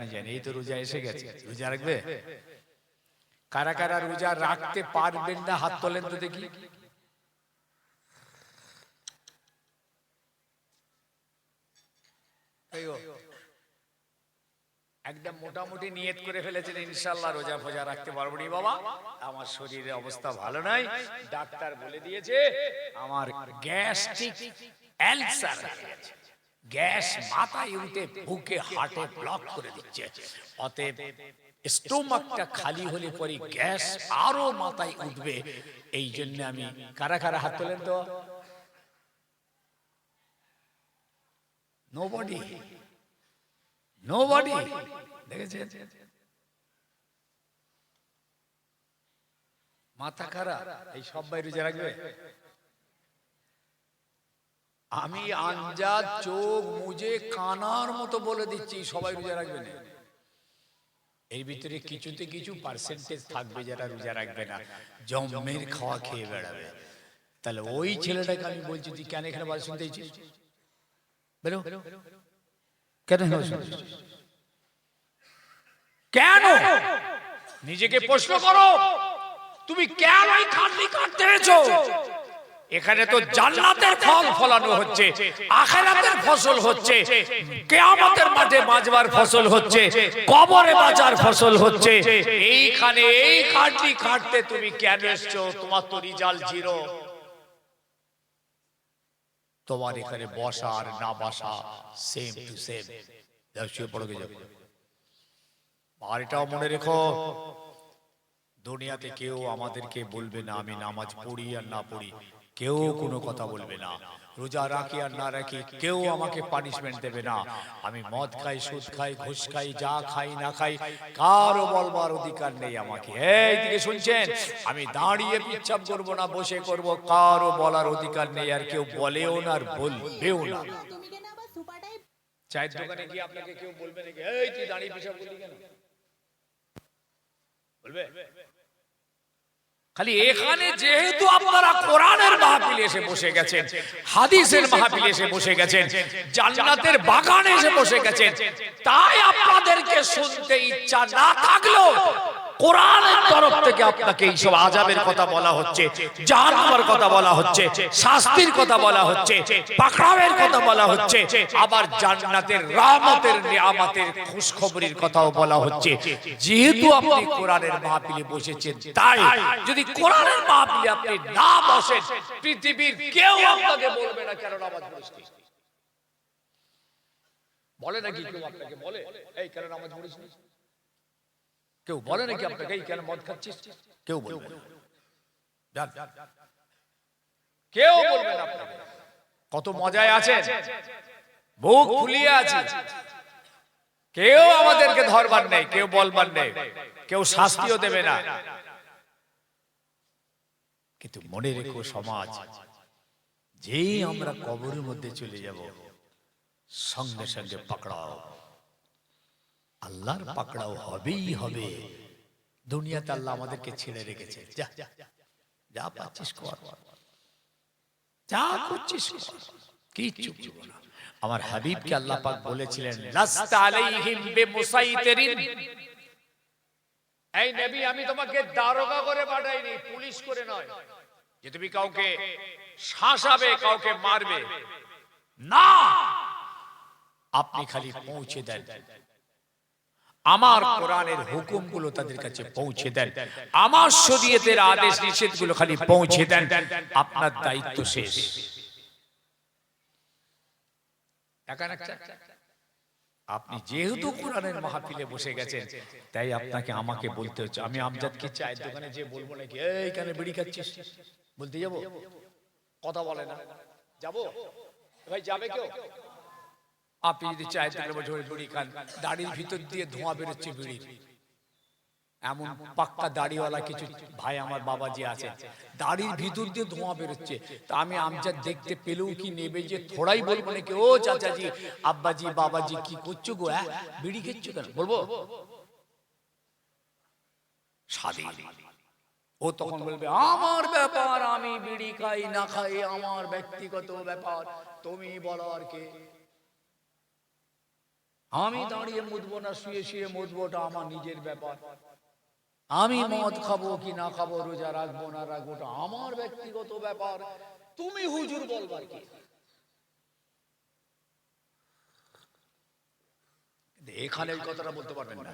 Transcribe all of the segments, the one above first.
আপনি জানেন এই তো রোজা এসে গেছে, রোজা রাখবে? কারা কারা রোজা রাখতে পারবেন না হাত তোলেন তো দেখি। একদম মোটামুটি নিয়ত করে ফেলেছেন ইনশাআল্লাহ রোজা ফোজা রাখতে পারবো নি বাবা, আমার শরীরের অবস্থা ভালো নাই, ডাক্তার বলে দিয়েছে আমার গ্যাস্ট্রিক আলসার হয়ে গেছে, গ্যাস মাথায় উঠে বুকে হার্টে ব্লক করে দিচ্ছে, অতএব স্টোমাকটা খালি হলে পরে গ্যাস আরো মাথায় উঠবে, এই জন্য আমি। কারা কারা হাত তোলেন তো? Nobody, nobody. দেখেছেন মাথা খারাপ, এই সবাই রোজা রাখবে? আমি আঞ্জাদ চোখ মুজে কানার মতো বলে দিচ্ছি সবাই রোজা রাখবে না। এর ভিতরে কিছুতে কিছু পার্সেন্টেজ থাকবে যারা রোজা রাখবে না, জমের খাওয়া খেয়ে বেড়াবে। তাহলে ওই ছেলেটাকে আমি বলছি তুই কেন এখানে বাজ শুনতে চাইছিস? বেরো, কেন কেন? নিজেকে প্রশ্ন করো, তুমি কেন এই খাটনি কাটতে এসেছো? এখানে তো জান্নাতের ফল ফলানো হচ্ছে, আখিরাতের ফসল হচ্ছে, কিয়ামতের মাঠে বাঁচবার ফসল হচ্ছে, কবরে বাঁচার ফসল হচ্ছে। এইখানে এই খাটনি কাটতে তুমি কেন এসেছো? তোমার তো রেজাল্ট জিরো। তোমার এখানে বসা আর না বসা সেম টু সেম। শুয়ে পড়ে যাবে। আর এটাও মনে রেখো, দুনিয়াতে কেউ আমাদেরকে বলবে না আমি নামাজ পড়ি আর না পড়ি, কেউ কোনো কথা বলবে না, রোজা রাখি আর না রাখি কেউ আমাকে পানিশমেন্ট দেবে না। আমি মদ খাই, সুদ খাই, ঘুষ খাই, যা খাই না খাই কারো বলবার অধিকার নেই আমাকে। এইদিকে শুনছেন, আমি দাঁড়িয়ে পিচ্ছাপ করবো না বসে করব, কারো বলার অধিকার নেই, আর কেউ বলেও না আর বলবেও না। চায়ের দোকানে গিয়ে আপনাকে কেউ বলবে নাকি এই তুই দাঁড়িয়ে পিছাপ করলি কেন? বলবে? খালি এখানে যেহেতু আপনারা কোরআনের মাহফিলে এসে বসে গেছেন, হাদিসের মাহফিলে এসে বসে গেছেন, জান্নাতের বাগানে এসে বসে গেছেন, তাই আপনাদেরকে শুনতে ইচ্ছা না থাকলেও কোরআনের তরফ থেকে আপনাকে এইসব আযাবের কথা বলা হচ্ছে, জাহান্নামের কথা বলা হচ্ছে, শাস্তির কথা বলা হচ্ছে, পাকড়াওয়ের কথা বলা হচ্ছে, আবার জান্নাতের রহমতের নিয়ামতের খুশখবরির কথাও বলা হচ্ছে। যেহেতু আপনি কোরআনের মাহফিলে বসেছেন, তাই যদি কোরআনের মাহফিলে আপনি না বসেন, পৃথিবীর কেউ আপনাকে বলবে না কেন নামাজ পড়িস। বলে নাকি কেউ আপনাকে? বলে এই কেন নামাজ পড়িস? কেউ বলে নাকি আপনাকে এই কেন মদ খাচ্ছিস? কেউ বলবে না, কেউ বলবে না আপনাকে। কত মজায় আছেন, বুক ফুলিয়ে আছে, কেউ আমাদেরকে ধরবার নেই, কেউ বলবার নেই, কেউ শাস্তিও দেবে না। কিন্তু মনে রেখো সমাজ, যেই আমরা কবরের মধ্যে চলে যাব সঙ্গে সঙ্গে পাকড়াও, আল্লাহর পাকড়াও হবেই হবে। দুনিয়াতে আল্লাহ আমাদেরকে ছেড়ে রেখেছে, যা যা পাচ্ছিস কর, যা করছিস কর, কিচ্ছু করব না। আমার হাবিবকে আল্লাহ পাক বলেছিলেন লাস্তা আলাইহিম বিমুসাইতিরিন, এই নবী আমি তোমাকে দারোগা করে পাঠাইনি, পুলিশ করে নয় যে তুমি কাউকে শাসাবে, কাউকে মারবে না। আপনি খালি পৌঁছে দেন, আমার কোরআনের হুকুমগুলো তাদের কাছে পৌঁছে দেন, আমার শরীয়তের আদেশ নিষেধগুলো খালি পৌঁছে দেন, আপনার দায়িত্ব শেষ। আপনি যেহেতু কোরআনের মাহফিলে বসে গেছেন, তাই আপনাকে আমাকে বলতে হচ্ছে। আমি আমজাদকে চায়ের দোকানে যে বলবো নাকি এইখানে বিড়ি খাচ্ছিস বলতে যাবো? কথা বলে না, যাবো ভাই? যাবে কেউ? আপনি যদি চায়ের দোকানে বসে বিড়ি খান, দাড়ির ভিতর দিয়ে ধোঁয়া বেরোচ্ছে বিড়ির, এমন পাক্কা দাড়িওয়ালা কিছু ভাই আমার বাবাজি আছে, দাড়ির ভিতর দিয়ে ধোঁয়া বেরোচ্ছে, তা আমি আমজাদ দেখতে পেলেও কি নেবে যে থোড়াই বলবো নাকি ও চাচাজি, আব্বাজি, বাবাজি কি করছো গো, বিড়ি খেচ্ছো কেন? বলবো? স্বাধীন। ও তখন বলবে আমার ব্যাপার, আমি বিড়ি খাই না খাই আমার ব্যক্তিগত ব্যাপার, তুমি বলো আর কে? আমি দাঁড়িয়ে মুদবো না শুয়ে শুয়ে মুদবো, ওটা আমার নিজের ব্যাপার। আমি মদ খাবো কি না খাবো, রোজা রাখবো না রাখবো, ওটা আমার ব্যক্তিগত ব্যাপার। তুমি হুজুর বলবার কি? এখানে এই কথাটা বলতে পারবেন না।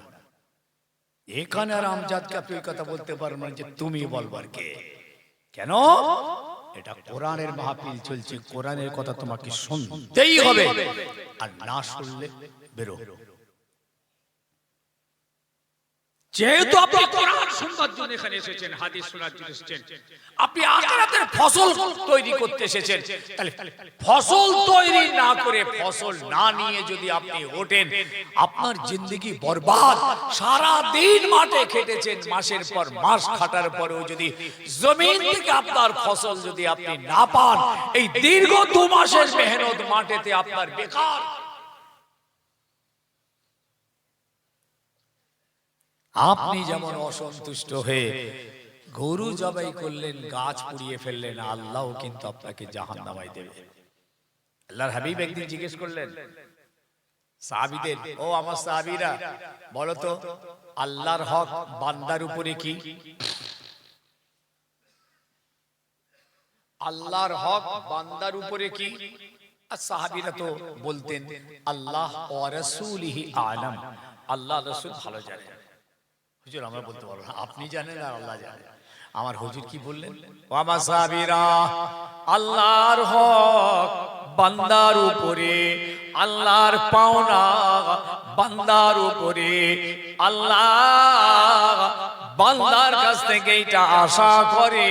এখানে আর আমজাদকে আপনি ওই কথা বলতে পারবেন যে তুমি বলবার কে? কেন? এটা কোরআনের মাহফিল চলছে, কোরআনের কথা তোমাকে শুনতেই হবে, আর না শুনলে বেরো। যেহেতু আপনি কোরআন শুনবার জন্য এখানে এসেছেন, হাদিস শোনার জন্য এসেছেন, আপনি আখিরাতের ফসল তৈরি করতে এসেছেন, তাহলে ফসল তৈরি না করে, ফসল না নিয়ে যদি আপনি ওঠেন, আপনার জিন্দেগি বরবাদ। সারা দিন মাঠে খেটেছেন, মাসের পর মাস খাটার পরেও যদি জমিন থেকে আপনার ফসল যদি আপনি না পান, এই দীর্ঘ 2 মাসের মেহনত মাঠেতে আপনার বেকার। আপনি যেমন অসন্তুষ্ট হয়ে গরু জবাই করলেন, গাছ পুড়িয়ে ফেললেন, আল্লাহও কিন্তু আপনাকে জাহান্নামায় দেবে। আল্লাহর হাবিব একদিন জিজ্ঞেস করলেন সাহাবীদের, ও আমার সাহাবীরা বলো তো, আল্লাহর হক বান্দার উপরে কি? আল্লাহর হক বান্দার উপরে কি? আর সাহাবীরা তো বলতেন আল্লাহ ওয়া রাসূলিহি আ'লাম, আল্লাহ রাসূল ভালো জানেন। হুজুর আমরা বলতে পারবো না, আপনি জানেন আর আল্লাহ জানেন। আমার হুজুর কি বললেন? ও আমার সাহাবীরা, আল্লাহর হক বান্দার উপরে, আল্লাহর পাওনা বান্দার উপরে। আল্লাহ বান্দার কাছ থেকে এটা আশা করে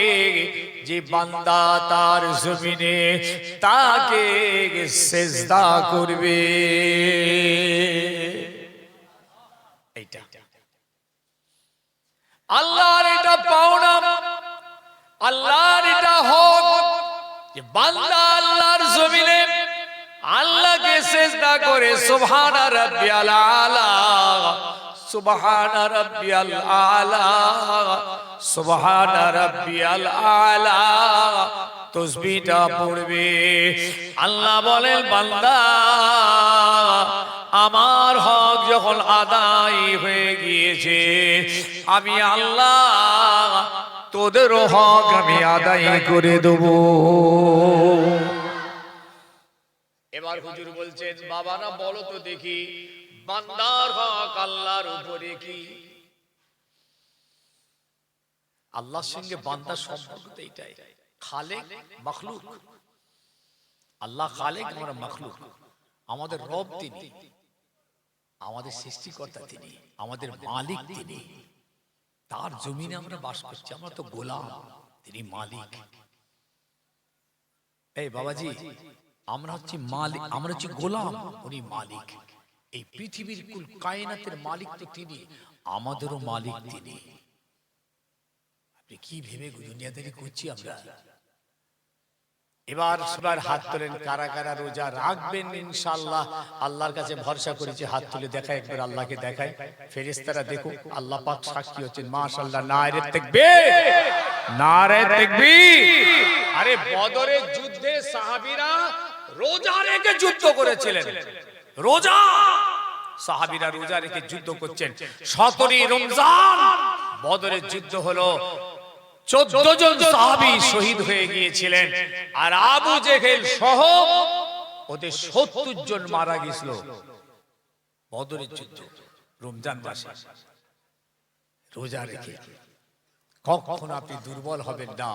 যে বান্দা তার জমিনে তাকে সিজদা করবে। এইটা আল্লাহর এটা পাওনা, আল্লাহর এটা হক যে বান্দা আল্লাহর জমিনে আল্লাহকে সিজদা করে সুবহানা রাব্বিয়াল আলা, সুবহানা রাব্বিয়াল আলা, সুবহানা রাব্বিয়াল আলা তাসবিহটা পড়বে। আল্লাহ বলেন বান্দা আমার হক যখন আদায় হয়ে গিয়েছে, আমি আল্লাহ তোদের হক আমি আদায় করে দেব। এবার হুজুর বলছেন, বাবা না বলো তো দেখি বান্দার হক আল্লাহর উপরে কি? আল্লাহর সঙ্গে বান্দার সম্পর্ক তো এটাই, খালেক মাখলুক। আল্লাহ খালেক, আমরা মাখলুক। আমাদের রব তিনি, আমাদের সৃষ্টিকর্তা তিনি, আমাদের মালিক তিনি। তার জমিনে আমরা বাস করছি, আমরা তো গোলাম, তিনি মালিক। এই বাবাজি, আমরা হচ্ছি মালিক, আমরা হচ্ছি গোলাম, উনি মালিক। এই পৃথিবীর কুল কায়নাতের মালিক তো তিনি, আমাদেরও মালিক তিনি। আপনি কি ভেবে দুনিয়াদারি করছি আমরা? এবার সবার হাত তোলেন, কারা কারা রোজা রাখবেন ইনশাআল্লাহ। আল্লাহর কাছে ভরসা করেছি, হাত তুলে দেখায়, একবার আল্লাহকে দেখায়, ফেরেশতারা দেখুক, আল্লাহ পাক সাক্ষী হচ্ছেন। মাশাআল্লাহ, নারে তাকবীর, নারে তাকবীর। আরে বদরের যুদ্ধে সাহাবীরা রোজা রেখে যুদ্ধ করেছিলেন। রোজা, সাহাবীরা রোজা রেখে যুদ্ধ করছেন। 17 রমজান বদরের যুদ্ধ হলো, 14 জন সাহাবী শহীদ হয়ে গিয়েছিলেন, আর আবু জেহেল সহ ওদের 70 জন মারা গিয়েছিল বদরের যুদ্ধ রমজান মাসে। রোজা রেখে কখনো আপনি দুর্বল হবেন না,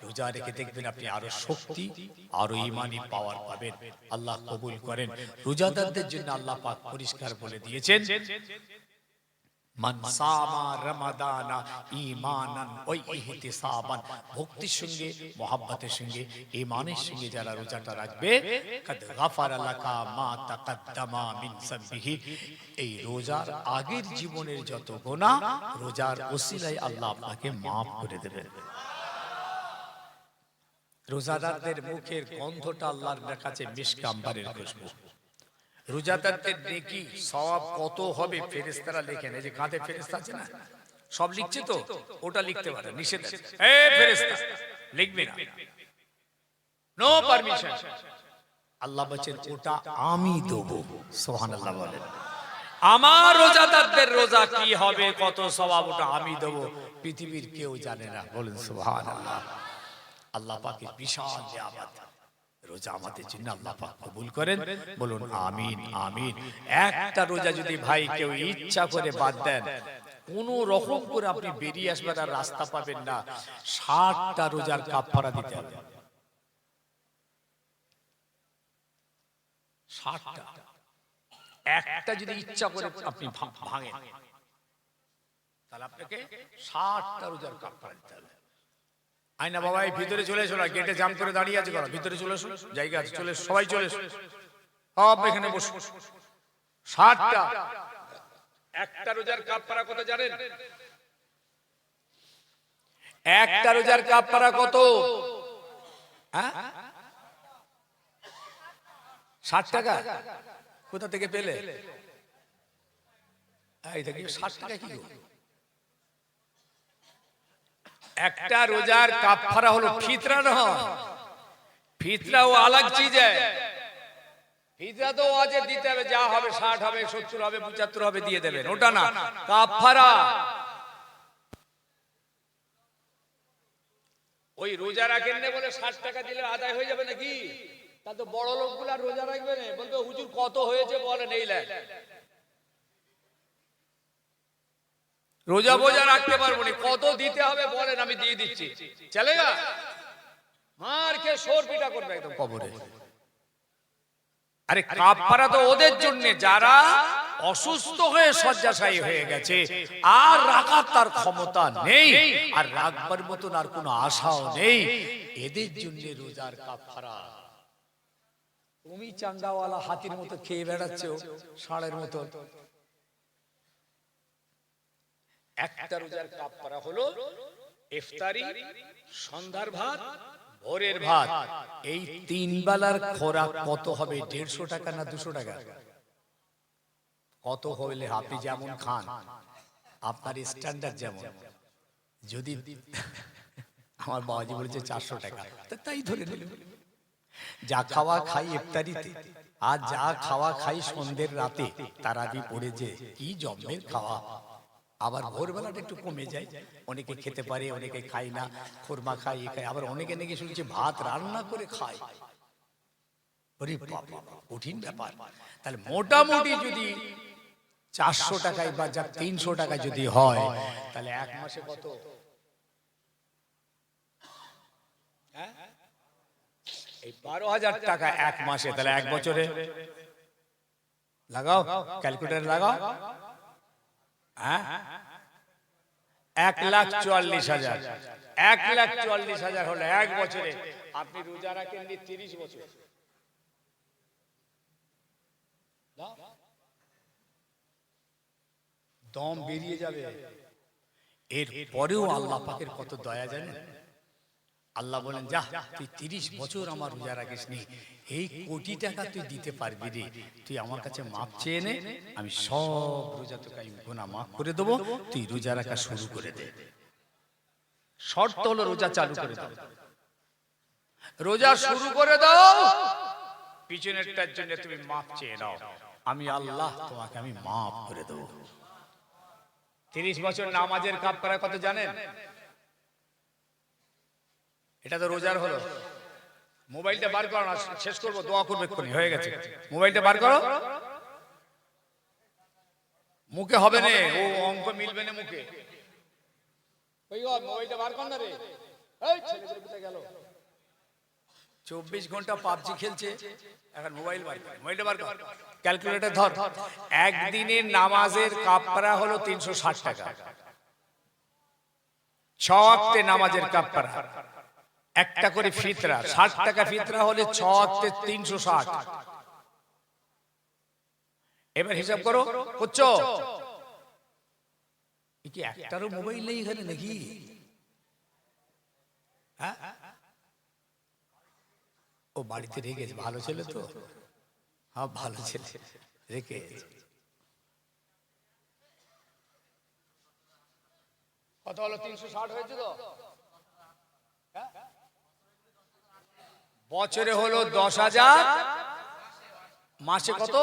রোজা রেখে দেখবেন আপনি আরো শক্তি, আরো ঈমানি পাওয়ার পাবেন। আল্লাহ কবুল করেন। রোজাদারদের জন্য আল্লাহ পাক পরিষ্কার বলে দিয়েছেন, মান সামা রমাদানা ঈমানান ওয়া ইহতিসাবান, ভক্তির সঙ্গে, মহব্বতের সঙ্গে, ঈমানের সঙ্গে যারা রোজাটা রাখবে, কাদ গাফারা লাকা মা তাকাদ্দামা মিন যামবিহি, এই রোজার আগের জীবনের যত গুনাহ রোজার ওসিলায় আল্লাহ আপনাকে maaf করে দেবেন। রোজাদারদের মুখের গন্ধটা আল্লাহর কাছে মিশক আম্বারের খুশবু। রোজাদারদের নেকি সওয়াব কত হবে ফেরেশতারা লেখেন। এই যে কাঁধে ফেরেশতা আছে না, সব লিখছে তো, ওটা লিখতে পারে, নিষেধ আছে। এই ফেরেশতা লিখবে না, নো পারমিশন। আল্লাহ বলেন ওটা আমি দেব। সুবহানাল্লাহ বলেন। আমার রোজাদারদের রোজা কি হবে, কত সওয়াব, ওটা আমি দেবো, পৃথিবীর কেউ জানে না। বলেন সুবহানাল্লাহ। আল্লাহ পাকের বিশাল নিয়ামত রোজা আমাদের জন্য, আল্লাহ পাক কবুল করেন। বলুন আমিন আমিন। একটা রোজা যদি ভাই কেউ ইচ্ছা করে বাদ দেন, কোন রকম করে আপনি বেরিয়ে আসবেন আর রাস্তা পাবেন না, 60টা রোজার কাফারা দিতে হবে। 60টা, একটা যদি ইচ্ছা করে আপনি ভাঙেন, তাহলে আপনাকে 60টা রোজার কাফারা দিতে হবে। আয়না বাবা, এই ভিতরে চলে এসো না, গেটে জাম করে দাঁড়িয়ে আছে, ভিতরে চলে এসো, জায়গা আছে, চলে এসো, সবাই চলে এসো, সব এখানে বসো। 60টা। একটা রোজার কাফারা কত জানেন? একটা রোজার কাফারা কত? 60 টাকা। কোথা থেকে পেলে? এই দেখি 60 টাকা কি? একটা রোজার কাফারা হলো ফিতরা নয়, ফিতরাও আলাদা চিজ है। ফিতরা তো আজ দিতে হবে, যা হবে 60 হবে, 70 হবে, 75 হবে দিয়ে দেবেন, ওটা না। কাফারা ওই রোজা রাখেন না বলে 60 টাকা দিলে আদায় হয়ে যাবে নাকি? তা তো বড় লোকগুলা রোজা রাখবে না, বলবে হুজুর কত হয়েছে বলেন, এই লেন। রোজা বোঝা রাখতে পারবো না, কত দিতে হবে বলেন, আমি দিয়ে দিচ্ছি, চলেগা? মার খেয়ে সোর পিটা করবে একদম কবরে। আরে কাফারা তো ওদের জন্য যারা অসুস্থ হয়ে শয্যাশায়ী হয়ে গেছে, আর রাখার তার ক্ষমতা নেই, আর রাখবার মতন আর কোনো আশাও নেই, এদের জন্য রোজার কাফারা। তুমি চাঙ্গাওয়ালা হাতির মতো খেয়ে বেড়াচ্ছ, ষাঁড়ের মতো। একটা রোজার কাফারা হলো ইফতারি, সন্ধ্যার ভাত, ভোরের ভাত, এই 3 বেলার খোরাক কত হবে? 150 টাকা না 200 টাকা? কত হইলে আপনি যেমন খান, আপনার স্ট্যান্ডার্ড যেমন, যদি আমার বাবাজি বলেছে 400 টাকা, তাই ধরে নিল। যা খাওয়া খাই ইফতারিতে, আর যা খাওয়া খাই সন্ধ্যের রাতে, তারাবি পড়ে, যে কি জম্মের খাওয়া। আবার ভোরবেলাটা একটু কমে যায়, অনেকে খেতে পারে, অনেকে খায় না, খুরমা খায়, খায়, আবার অনেকে নাকি শুনছি ভাত রান্না করে খায়। ওরে বাবা, কঠিন ব্যাপার। তাহলে মোটামুটি যদি 400 টাকায় বা যা 300 টাকা যদি হয়, তাহলে এক মাসে কত? এই 12,000 টাকা এক মাসে, তাহলে এক বছরে লাগাও, ক্যালকুলেটর লাগাও, 1,44,000। 1,44,000 হলো এক বছরে। আপনি রোজা রাখেন 30 বছর, দম বেরিয়ে যাবে। এর পরেও আল্লাহ পাকের কত দয়া জানেন? আল্লাহ বলেন, যা তুই 30 বছর আমার রোজা রাখিস নি, এই কোটি টাকা তুই দিতে পারবি রে, তুই আমার কাছে মাপ চেয়ে নে, আমি সব রোজা তোকে আমি গুনাহ মাফ করে দেবো, তুই রোজা রাখা শুরু করে দে। শর্ত হলো রোজা চালু করে দাও, রোজা শুরু করে দাও, পিছনেরটার জন্য তুমি মাপ চেয়ে নাও, আমি আল্লাহ তোমাকে আমি মাফ করে দেবো। 30 বছর নামাজের কাফারা কত জানেন? এটা তো রোজার হলো। মোবাইলটা বার করো না, শেষ করবো, দোয়া করবে, এক্ষুনি হয়ে গেছে। মোবাইলটা বার করো, মুখে হবে না, ও অঙ্ক মিলবে না মুখে। মোবাইলটা বার কর না রে, এই ছেলেদের কোথায় গেল? 24 ঘন্টা পাবজি খেলছে, এখন মোবাইল বার কর, মোবাইলটা বার কর, ক্যালকুলেটর ধর। একদিনের নামাজের কাফারা হলো 360 টাকা। 6 ওয়াক্তে নামাজের কাফারা, একটা করে ফিতরা, 60 টাকা ফিতরা হলে 6 ওয়াক্তে 360। এবার হিসাব করো, করছো? কি একটারও মোবাইল নেই এখানে নাকি? হ্যাঁ, ও বাড়িতে রেখেছে, ভালো ছেলে তো, হ্যাঁ ভালো ছেলে, রেখে। কত হলো? 360 হয়েছে তো? বছরে হলো 10,000, মাসে কত?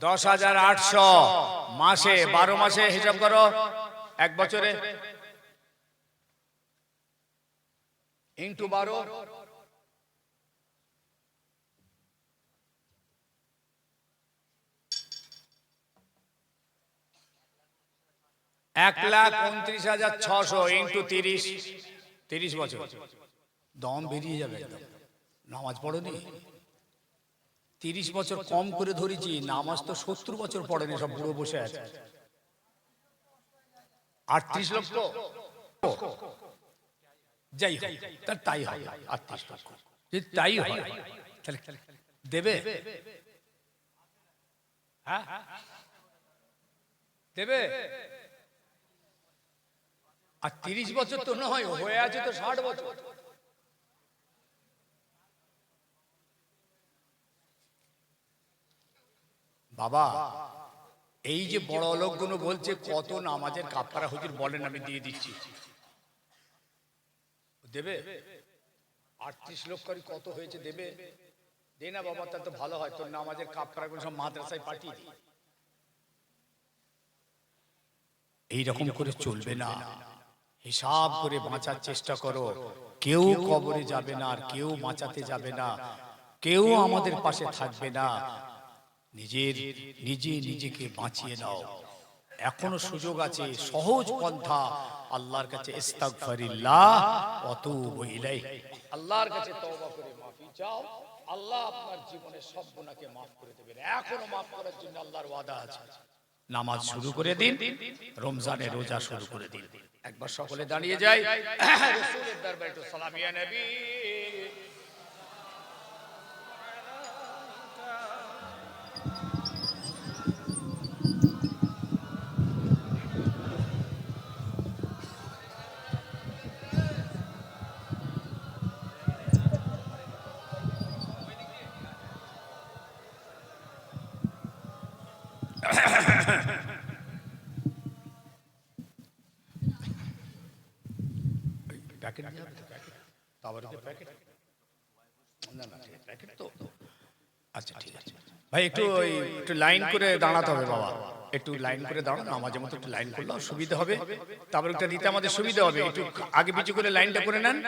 10,800 মাসে, 12 মাসে হিসাব করো, এক বছরে ইন্টু 12, 1,29,600 ইন্টু 30, 30 বছর। দম বেরিয়ে যাবে একদম। নামাজ পড়োনি? 30 বছর কম করে ধরেছি, নামাজ তো 70 বছর পড়েনি, সব বুড়ো বসে আছে। 38 লক্ষ, যাই হোক, তাই হয় 38 লক্ষ। যদি তাই হয় তাহলে দেবে? হ্যাঁ দেবে? আর 30 বছর তো নয়, হয়ে আছে তো 60 বছর। বাবা, এই যে বড় লোকগুলো বলছে কত নামাজের কাফারা হুজুর বলেন, আমি দিয়ে দিচ্ছি, দেবে? 38 লক্ষ কত হয়েছে, দেবে? দে না বাবা, তা তো ভালো হয়, তোর নামাজের কাফারা গুলো সব মাদ্রাসায় পাঠিয়ে দিই। এইরকম করে চলবে না, হিসাব করে বাঁচার চেষ্টা করো। কেউ কবরে যাবে না, আর কেউ বাঁচাতে যাবে না, কেউ আমাদের পাশে থাকবে না। নিজেকে বাঁচিয়ে নাও, এখনো সুযোগ আছে, সহজ পন্থা আল্লাহর কাছে ইস্তাগফিরুল্লাহ ওয়া তুবু ইলাইহি, আল্লাহর কাছে তওবা করে মাফি চাও, আল্লাহ আপনার জীবনের সব গুনাহকে maaf করে দেবেন। এখনো maaf করার জন্য আল্লাহর ওয়াদা আছে। নামাজ শুরু করে দিন, রমজানের রোজা শুরু করে দিন। একবার সকলে দাঁড়িয়ে যাই, রাসূলের দরবারে একটু সালাম, ইয়া নবী। প্যাকেট নিয়ে যাবে তো, প্যাকেট তাবারকের প্যাকেট না, না প্যাকেট তো, আচ্ছা ঠিক আছে ভাই, একটু লাইন করে দাঁড়াতে হবে বাবা, একটু লাইন করে দাঁড়ানো, আমাদের মতো একটু লাইন করলে সুবিধা হবে, তাবারকটা দিতে আমাদের সুবিধা হবে, একটু আগে পিছু করে লাইনটা করে নেন।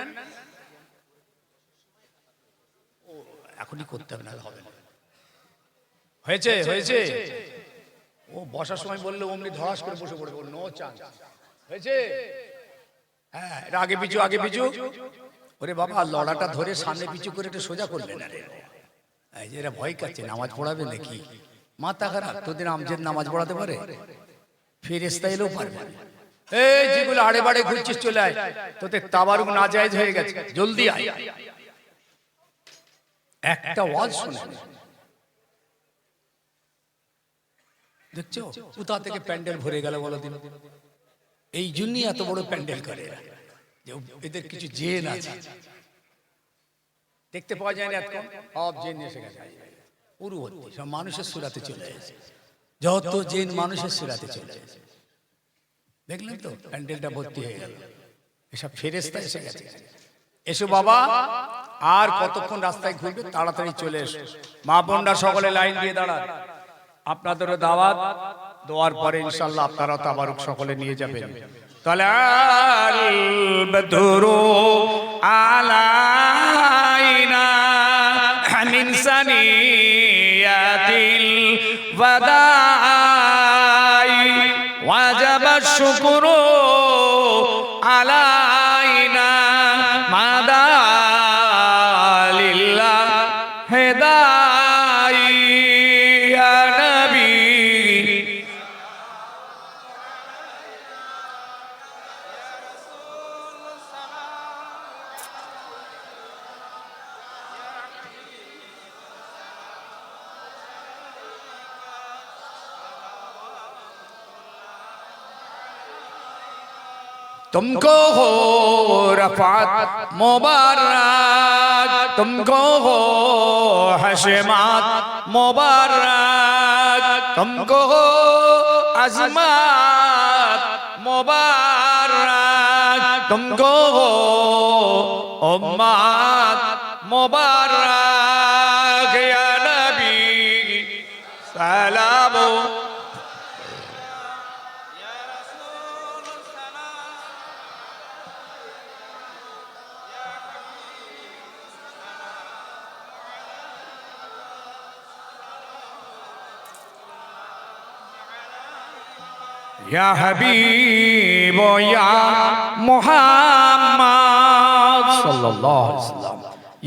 ও এখনই করতে হবে, না হবে না। হয়েছে হয়েছে, ও বসার সময় বললে অমনি ধরাস করে বসে পড়বে, নো চান্স। হয়েছে? হ্যাঁ, আগে পিছু আগে পিছু। ওরে বাবা, লড়াটা ধরে সামনে পিছু করে একটু সোজা করলেন। আরে এই যে এরা ভয় কাচ্ছে, নামাজ পড়াবে নাকি? মাথা খারাপ, তোদের আমজেদ নামাজ পড়াতে পারে? ফেরেশতা এলেও পারবে। এই যেগুলো আড়ে বাড়ে ঘুরছিস, চলে আয়, তোদের তাবারুক নাজায়েজ হয়ে গেছে, জলদি আয়। একটা ওয়াজ শুনে দেখছো কোথা থেকে প্যান্ডেল ভরে গেল বলো দিন। এই জন্যই এত বড় প্যান্ডেল করে, এদের কিছু জেন আছে, দেখতে পাওয়া যায় না, এতক্ষণ সব জেন এসে গেছে, পুরো সব মানুষের সুরাতে চলে গেছে, যত জেন মানুষের সুরাতে চলে গেছে। দেখলেন তো, প্যান্ডেলটা ভর্তি হয়ে গেল, এসব ফেরেশতা এসে গেছে। এসো বাবা, আর কতক্ষণ রাস্তায় ঘুরবে, তাড়াতাড়ি চলে এসো। মা বোনরা সকলে লাইন দিয়ে দাঁড়ান, আপনাদেরও দাওয়াত, দোয়ার পরে ইনশাআল্লাহ আপনারা তাবারুক সকলে নিয়ে যাবেন। তালাল বদরু আলাইনা মিন সানিয়াতিল ওয়াদাই ওয়াজাবা শুকরু আলাইনা মাদালিল্লাহ হেদাই। तुमको हो रफ़ात मुबारक, तुमको हो हशमात मुबारक, तुमको हो अज़मात मुबारक, तुमको हो उम्मत मुबारक। या नबी सलाम ইয়া হাবিব ইয়া মুহাম্মদ সাল্লাল্লাহু আলাইহি ওয়াসাল্লাম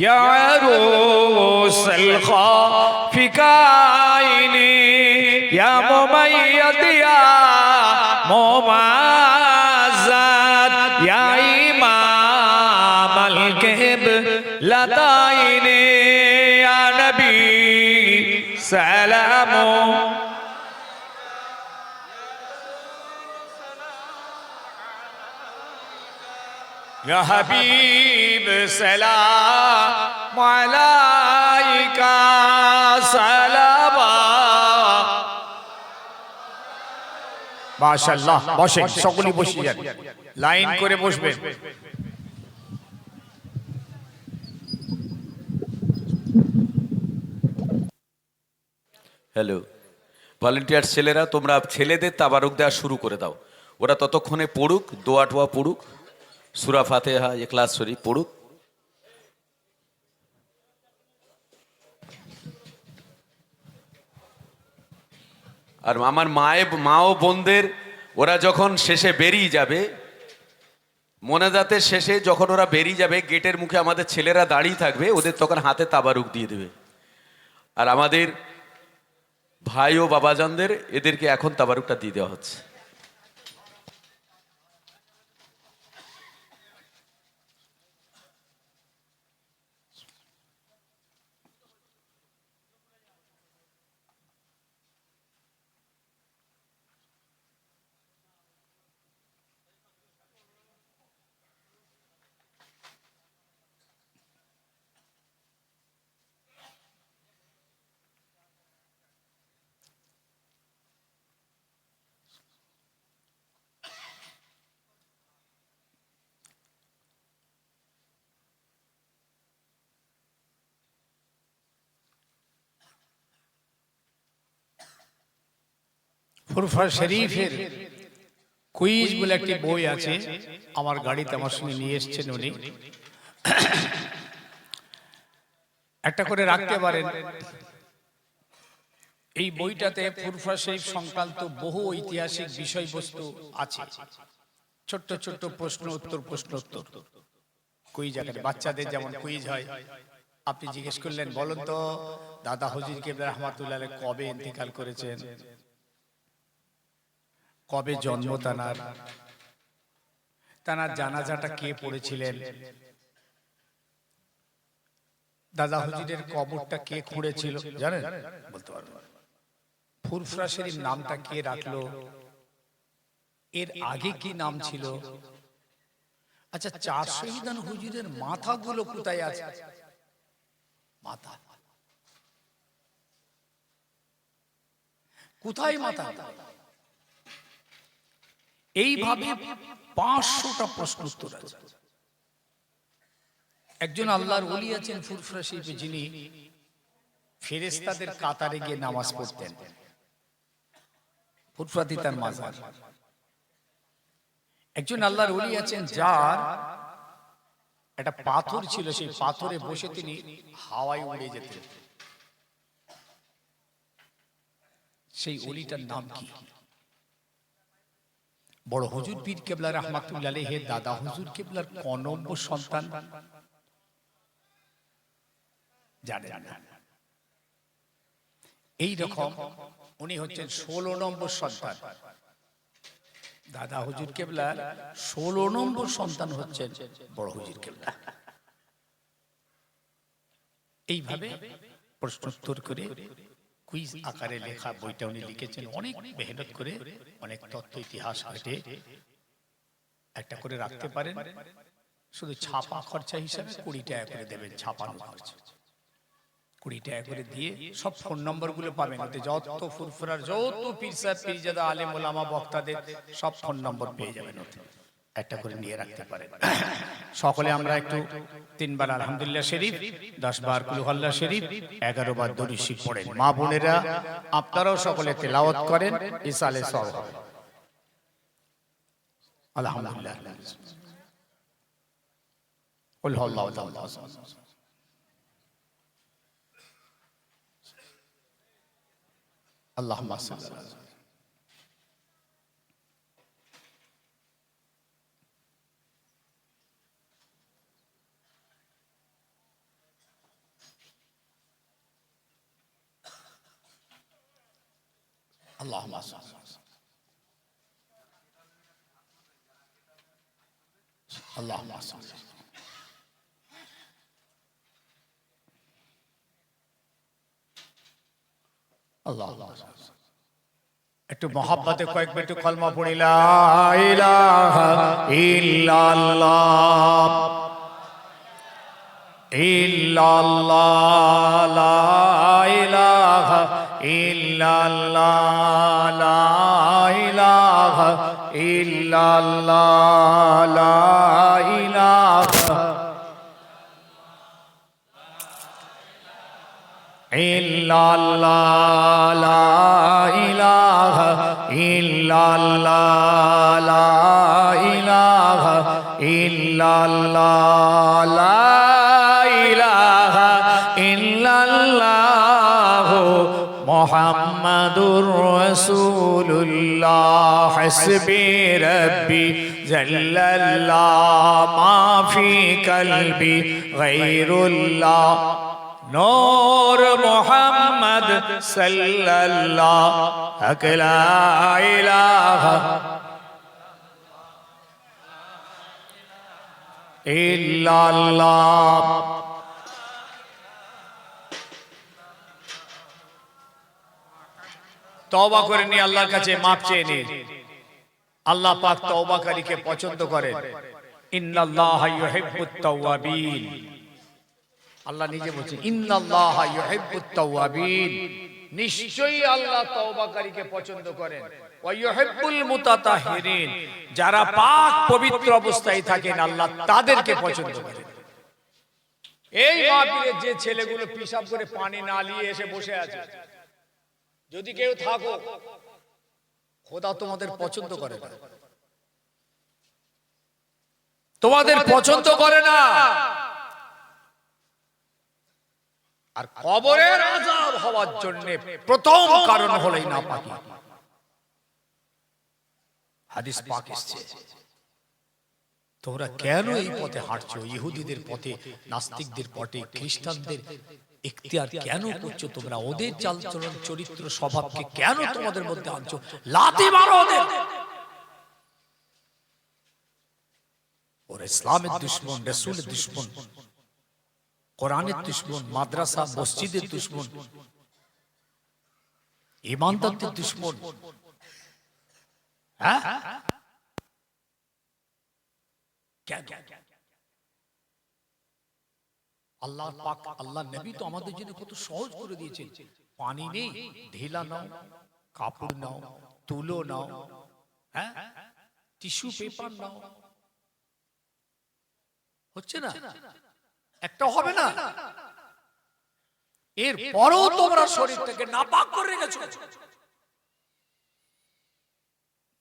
ইয়া রুসুল খাফিকাইনি ইয়া মুমাইয়াদ ইয়া মুমাজ্জাদ ইয়া ইমামাল কিবলাতাইনি ইয়া নবী সালামু يا حبيب سلام عليك صلوات মাশাআল্লাহ বসেন সকলেই বসে যান লাইন করে বসবেন হ্যালো ভলান্টিয়ার ছেলেরা তোমরা ছেলেদের তাবারুক দেওয়া শুরু করে দাও ওরা ততক্ষণে পড়ুক দোয়া টোয়া পড়ুক সূরা ফাতিহা ইখলাস শরীফ পড়ুক আর আমার মা ও বোনদের ওরা যখন শেষে বেরিয়ে যাবে মোনাজাতের শেষে যখন ওরা বেরিয়ে যাবে গেটের মুখে আমাদের ছেলেরা দাঁড়িয়ে থাকবে ওদের তখন হাতে তাবারুক দিয়ে দেবে আর আমাদের ভাই ও বাবাজানদের এদেরকে এখন তাবারুকটা দিয়ে দেওয়া হচ্ছে ফুরফুরা শরীফের কুইজ বলে একটি বই আছে আমার গাড়িতে আমার সঙ্গে নিয়ে এসেছেন উনি একটা করে রাখতে পারেন এই বইটাতে ফুরফুরা শরীফ সংক্রান্ত বহু ঐতিহাসিক বিষয়বস্তু আছে ছোট্ট ছোট্ট প্রশ্ন উত্তর কুইজ আকারে বাচ্চাদের যেমন কুইজ হয় আপনি জিজ্ঞেস করলেন বলুন তো দাদা হুজুর কেবলা রহমাতুল্লাহ আলাইহি কবে ইন্তেকাল করেছেন কবে জন্ম তানার জানাজাটা কে পড়েছিলেন দাদা হুজুরের কবরটা কে খুঁড়েছিল জানেন বলতে পারবেন ফুরফুরা শরীফ নামটা কে রাখলো এর আগে কি নাম ছিল আচ্ছা চার শহীদান হুজুরের মাথাগুলো কোথায় আছে মাথা কোথায় মাথা এইভাবে 500টা প্রশ্ন উত্তর আছে একজন আল্লাহর ওলি আছেন ফুরফুরা শরীফে যিনি ফেরেশতাদের কাতারে গিয়ে নামাজ পড়তেন ফুরফুরাতে তার মাজার একজন আল্লাহর ওলি আছেন যার একটা পাথর ছিল সেই পাথরে বসে তিনি হাওয়ায় উড়ে যেতেন সেই ওলিটার নাম কি বড় হুজুর পীর কেবলা রহমাতুল্লাহ আলাইহি দাদা হুজুর কেবলার ক নম্বর সন্তান জানেন না এই রকম উনি হচ্ছেন 16 নম্বর সন্তান দাদা হুজুর কেবলার 16 নম্বর সন্তান হচ্ছেন বড় হুজুর কেবলা এইভাবে প্রশ্নোত্তর করে কুইজ আকারে লেখা বইটা উনি লিখেছেন অনেক মেহনত করে অনেক তথ্য ইতিহাস ঘেটে একটা করে রাখতে পারেন শুধু ছাপা খরচা হিসাবে 20 টাকা করে দেবেন ছাপানো খরচা 20 টাকা করে দিয়ে সব ফোন নম্বর গুলো পাবেন ওতে যত ফুরফুরার যত পীর সাহেব পীরজাদা আলেম ওলামা বক্তাদের সব ফোন নম্বর পেয়ে যাবেন ওতে একটা করে নিয়ে রাখতে পারেন সকলে আমরা একটু 3 বার আলহামদুলিল্লাহ শরীফ 10 বার কুল আল্লাহ শরীফ 11 বার দরুদ শরীফ পড়েন মা বোনেরা আপনারাও সকলে তেলাওয়াত করেন ইসালে সওয়াব হবে আলহামদুলিল্লাহ কুল আল্লাহু তাআলা আল্লাহুম্মা সাল্লি আল্লাহুম্মা সাল্লি আল্লাহুম্মা সাল্লি আল্লাহুম্মা সাল্লি। একটু মহাব্বতে কয়েক মিনিট কলমা পড়ি, লা ইলাহা ইল্লাল্লাহ ইল্লাল্লাহ, লা ইলাহা ইল্লাল্লাহ, লা ইলাহা ইল্লাল্লাহ, লা ইলাহা ইল্লাল্লাহ, লা ইলাহা ইল্লাল্লাহ, লা ইলাহা ইল্লাল্লাহ, লা ইলাহা ইল্লাল্লাহ মুহাম্মাদুর রাসূলুল্লাহ। হাসবি রাব্বি জাল্লাল্লাহ, মা ফি কলবি গায়রুল্লাহ, নূর মুহাম্মদ সাল্লাল্লাহ, হক লা ইলাহা ইল্লাল্লাহ। তওবা করে নি, আল্লাহর কাছে মাপ চেয়ে নি। আল্লাহ পাক তওবাকারীকে পছন্দ করেন। ইন্নাল্লাহা ইউহিব্বুত তাওয়াবিন, আল্লাহ নিজে বলছেন ইন্নাল্লাহা ইউহিব্বুত তাওয়াবিন, নিশ্চয়ই আল্লাহ তওবাকারীকে পছন্দ করেন। ওয়া ইউহিব্বুল মুতাতাহহিরিন, যারা পাক পবিত্র অবস্থায় থাকেন আল্লাহ তাদেরকে পছন্দ করেন। এই মাহফিলে যে ছেলেগুলো পিশাব করে পানি না নিয়ে এসে বসে আছে, যদি কেউ থাকো, খোদা তোমাদের পছন্দ করে না, তোমাদের পছন্দ করে না। আর কবরের আযাব হওয়ার জন্য প্রথম কারণ হলোই নাপাকি। হাদিস পাক এসেছে, তোমরা কেন এই পথে হাঁটছো? ইহুদিদের পথে, নাস্তিকদের পথে, খ্রিস্টানদের ইখতিয়ার কেন করছো তোমরা? ওদের চালচলন, চরিত্র, স্বভাবকে কেন তোমাদের মধ্যে আনছো? লাথি মারো ওদের। ওরা ইসলামের দুশমন, রাসূলের দুশমন, কোরআনের দুশমন, মাদ্রাসা মসজিদের দুশমন, ঈমানদারদের দুশমন। হ্যাঁ, আল্লাহ পাক, আল্লাহ নবী তো আমাদের জন্য কত সহজ করে দিয়েছেন। পানি নেই, ঢেলা নাও, কাপড় নাও, তুলো নাও, হ্যাঁ, টিস্যু পেপার নাও, হচ্ছে না? একটা হবে না। এর পরও তোমরা শরীরটাকে নাপাক করে রেখেছো।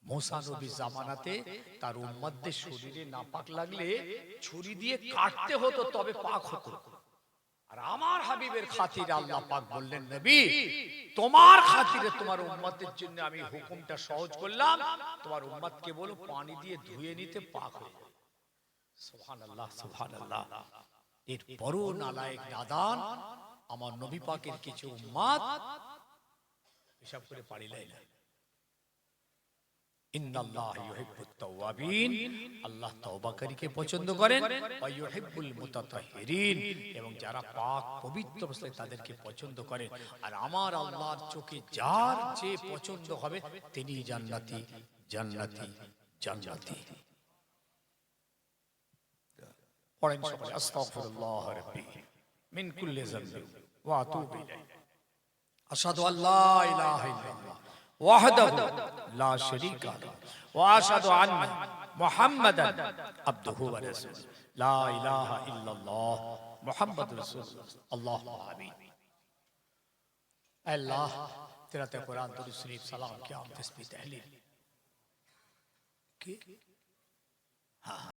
মুসা নবী জামানাতে তার উম্মতদের শরীরে নাপাক লাগলে ছুরি দিয়ে কাটতে হতো, তবে পাক হতো। আর আমার হাবিবের খাতিরে আল্লাহ পাক বললেন, নবী তোমার খাতিরে, তোমার উম্মতের জন্য আমি হুকুমটা সহজ করলাম, তোমার উম্মতকে বলো পানি দিয়ে ধুয়ে নিতে, পাক হয়ে যাবে। সুবহানাল্লাহ, সুবহানাল্লাহ। এর বড় নালায়েক নাদান আমার নবী পাকের কিছু উম্মত হিসাব করে পারিলাই না। ইন্নাল্লাহা ইউহিব্বুত তাওয়াবিন, আল্লাহ তওবাকারীকে পছন্দ করেন। ওয়া ইউহিব্বুল মুতাতাহহিরিন, এবং যারা পাক পবিত্র অবস্থায় তাদেরকে পছন্দ করেন। আর আমার আল্লাহর চোখে যার যে পছন্দ হবে তিনি জান্নাতি, জান্নাতি, জান্নাতি। পড়েন সকলে, আস্তাগফিরুল্লাহ রাব্বি মিন কুল্লি যামবি ওয়া আতুবু ইলাইহি, আশহাদু আল্লা ইলাহা ইল্লাল্লাহ ওয়াহদাহু লা শারীকা লাহু ওয়া আশহাদু আন্না মুহাম্মাদান আবদুহু ওয়া রাসূলুহু, লা ইলাহা ইল্লাল্লাহ মুহাম্মাদুর রাসূলুল্লাহ। আল্লাহুম্মা আমিন। আল্লাহ তেলাওয়াত কুরআন, দুরূদ শরীফ, সালাম, কিয়াম, তাসবিহ, তাহলিল কি